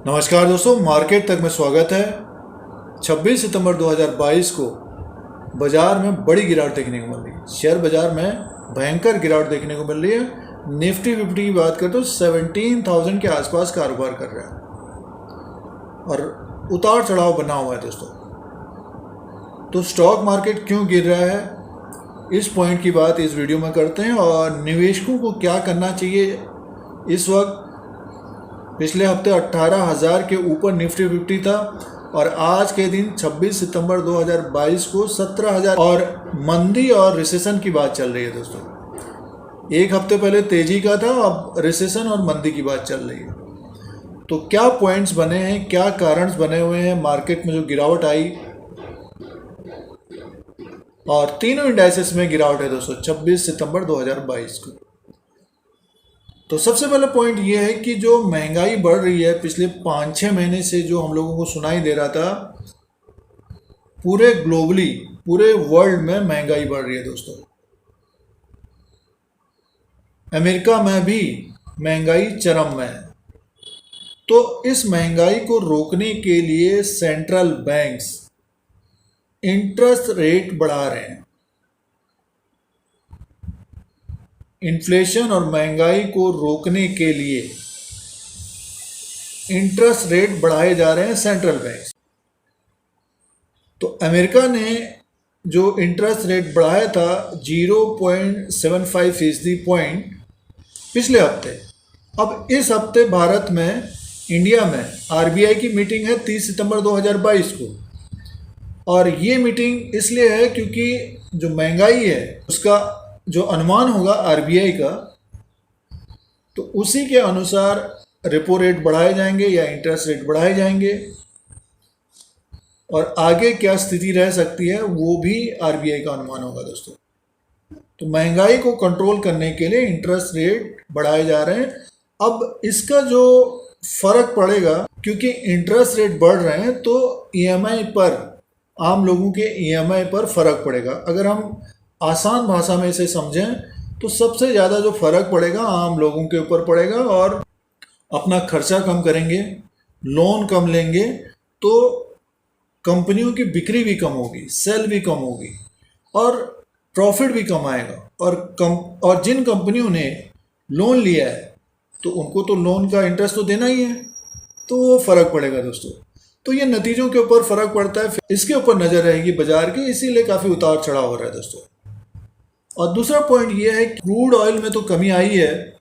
नमस्कार दोस्तों, मार्केट तक में स्वागत है। 26 सितंबर 2022 को बाजार में बड़ी गिरावट देखने को मिल रही है। शेयर बाजार में भयंकर गिरावट देखने को मिल रही है। निफ्टी 50 की बात करें तो 17,000 के आसपास कारोबार कर रहा है और उतार चढ़ाव बना हुआ है दोस्तों। तो स्टॉक मार्केट क्यों गिर रहा है, इस पॉइंट की बात इस वीडियो में करते हैं और निवेशकों को क्या करना चाहिए। इस वक्त पिछले हफ्ते 18,000 के ऊपर निफ्टी 50 था और आज के दिन 26 सितंबर 2022 को 17,000 और मंदी और रिसेशन की बात चल रही है दोस्तों। एक हफ्ते पहले तेजी का था, अब रिसेशन और मंदी की बात चल रही है। तो क्या पॉइंट्स बने हैं, क्या कारण बने हुए हैं मार्केट में जो गिरावट आई, और तीनों इंडाइसेस में गिरावट है दोस्तों 26 सितंबर 2022 को। तो सबसे पहला पॉइंट ये है कि जो महंगाई बढ़ रही है पिछले 5-6 महीने से, जो हम लोगों को सुनाई दे रहा था, पूरे ग्लोबली, पूरे वर्ल्ड में महंगाई बढ़ रही है दोस्तों। अमेरिका में भी महंगाई चरम में है। तो इस महंगाई को रोकने के लिए सेंट्रल बैंक्स इंटरेस्ट रेट बढ़ा रहे हैं। इन्फ्लेशन और महंगाई को रोकने के लिए इंटरेस्ट रेट बढ़ाए जा रहे हैं सेंट्रल बैंक। तो अमेरिका ने जो इंटरेस्ट रेट बढ़ाया था 0.75% पॉइंट पिछले हफ्ते, अब इस हफ्ते भारत में, इंडिया में आरबीआई की मीटिंग है 30 सितंबर 2022 को। और ये मीटिंग इसलिए है क्योंकि जो महंगाई है उसका जो अनुमान होगा आरबीआई का, तो उसी के अनुसार रेपो रेट बढ़ाए जाएंगे या इंटरेस्ट रेट बढ़ाए जाएंगे। और आगे क्या स्थिति रह सकती है वो भी आरबीआई का अनुमान होगा दोस्तों। तो महंगाई को कंट्रोल करने के लिए इंटरेस्ट रेट बढ़ाए जा रहे हैं। अब इसका जो फर्क पड़ेगा, क्योंकि इंटरेस्ट रेट बढ़ रहे हैं तो ईएमआई पर, आम लोगों के ईएमआई पर फर्क पड़ेगा। अगर हम आसान भाषा में इसे समझें तो सबसे ज़्यादा जो फर्क पड़ेगा आम लोगों के ऊपर पड़ेगा, और अपना खर्चा कम करेंगे, लोन कम लेंगे तो कंपनियों की बिक्री भी कम होगी, सेल भी कम होगी और प्रॉफिट भी कम आएगा। और जिन कंपनियों ने लोन लिया है तो उनको तो लोन का इंटरेस्ट तो देना ही है, तो वो फ़र्क पड़ेगा दोस्तों। तो ये नतीजों के ऊपर फ़र्क पड़ता है, इसके ऊपर नज़र रहेगी बाजार की, इसीलिए काफ़ी उतार चढ़ाव हो रहा है दोस्तों। और दूसरा पॉइंट ये है कि क्रूड ऑयल में तो कमी आई है,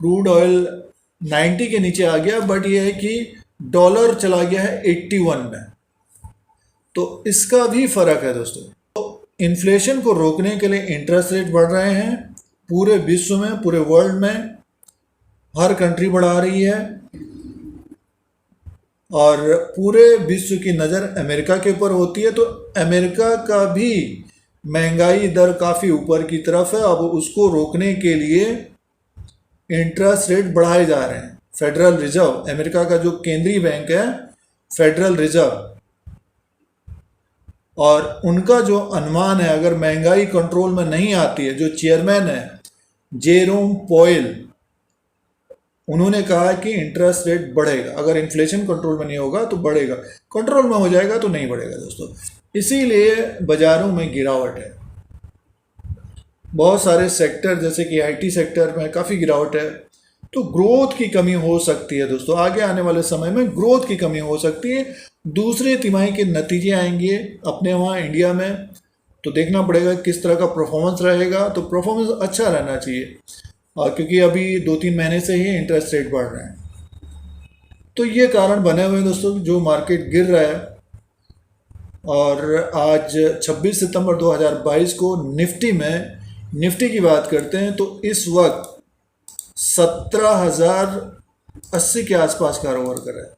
क्रूड ऑयल 90 के नीचे आ गया, बट ये है कि डॉलर चला गया है 81 में, तो इसका भी फर्क है दोस्तों। तो इन्फ्लेशन को रोकने के लिए इंटरेस्ट रेट बढ़ रहे हैं पूरे विश्व में, पूरे वर्ल्ड में, हर कंट्री बढ़ा रही है और पूरे विश्व की नज़र अमेरिका के ऊपर होती है। तो अमेरिका का भी महंगाई दर काफ़ी ऊपर की तरफ है। अब उसको रोकने के लिए इंटरेस्ट रेट बढ़ाए जा रहे हैं। फेडरल रिजर्व, अमेरिका का जो केंद्रीय बैंक है फेडरल रिजर्व, और उनका जो अनुमान है, अगर महंगाई कंट्रोल में नहीं आती है, जो चेयरमैन है जेरोम पॉवेल, उन्होंने कहा कि इंटरेस्ट रेट बढ़ेगा। अगर इन्फ्लेशन कंट्रोल में नहीं होगा तो बढ़ेगा, कंट्रोल में हो जाएगा तो नहीं बढ़ेगा दोस्तों। इसीलिए बाज़ारों में गिरावट है। बहुत सारे सेक्टर जैसे कि आईटी सेक्टर में काफ़ी गिरावट है। तो ग्रोथ की कमी हो सकती है दोस्तों, आगे आने वाले समय में ग्रोथ की कमी हो सकती है। दूसरे तिमाही के नतीजे आएंगे अपने वहाँ इंडिया में, तो देखना पड़ेगा किस तरह का परफॉर्मेंस रहेगा। तो परफॉर्मेंस अच्छा रहना चाहिए, और क्योंकि अभी 2-3 महीने से ही इंटरेस्ट रेट बढ़ रहे हैं, तो ये कारण बने हुए हैं दोस्तों जो मार्केट गिर रहा है। और आज 26 सितंबर 2022 को निफ्टी की बात करते हैं तो इस वक्त 17,080 के आसपास कारोबार कर रहा है।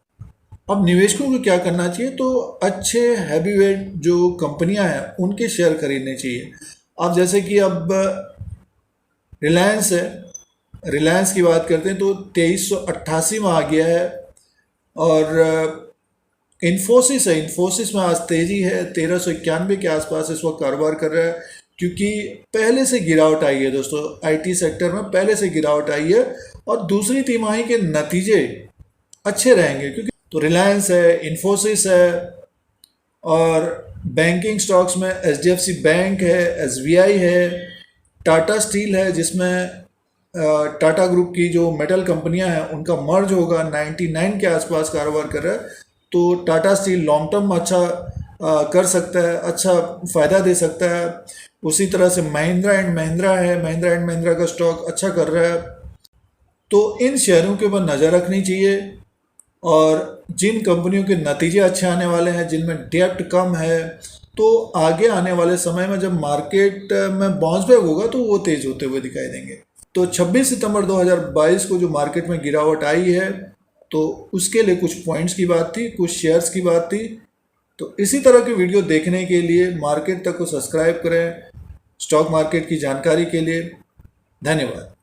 अब निवेशकों को क्या करना चाहिए, तो अच्छे हैवीवेट जो कंपनियां हैं उनके शेयर खरीदने चाहिए। अब जैसे कि अब रिलायंस है, रिलायंस की बात करते हैं तो 2388 में आ गया है। और इन्फोसिस है, इन्फोसिस में आज तेजी है, 1391 के आसपास इस वक्त कारोबार कर रहा है, क्योंकि पहले से गिरावट आई है दोस्तों, आईटी सेक्टर में पहले से गिरावट आई है और दूसरी तिमाही के नतीजे अच्छे रहेंगे, क्योंकि तो रिलायंस है, इन्फोसिस है, और बैंकिंग स्टॉक्स में एचडीएफसी बैंक है, एसबीआई है, टाटा स्टील है, जिसमें टाटा ग्रुप की जो मेटल कंपनियां हैं उनका मर्ज होगा, 99 के आसपास कारोबार कर रहा है। तो टाटा स्टील लॉन्ग टर्म अच्छा कर सकता है, अच्छा फ़ायदा दे सकता है। उसी तरह से महिंद्रा एंड महिंद्रा है, महिंद्रा एंड महिंद्रा का स्टॉक अच्छा कर रहा है। तो इन शेयरों के ऊपर नज़र रखनी चाहिए, और जिन कंपनियों के नतीजे अच्छे आने वाले हैं, जिनमें डेप्ट कम है, तो आगे आने वाले समय में जब मार्केट में बाउंस बैक होगा तो वो तेज होते हुए दिखाई देंगे। तो 26 सितंबर 2022 को जो मार्केट में गिरावट आई है, तो उसके लिए कुछ पॉइंट्स की बात थी, कुछ शेयर्स की बात थी। तो इसी तरह की वीडियो देखने के लिए मार्केट तक को सब्सक्राइब करें, स्टॉक मार्केट की जानकारी के लिए। धन्यवाद।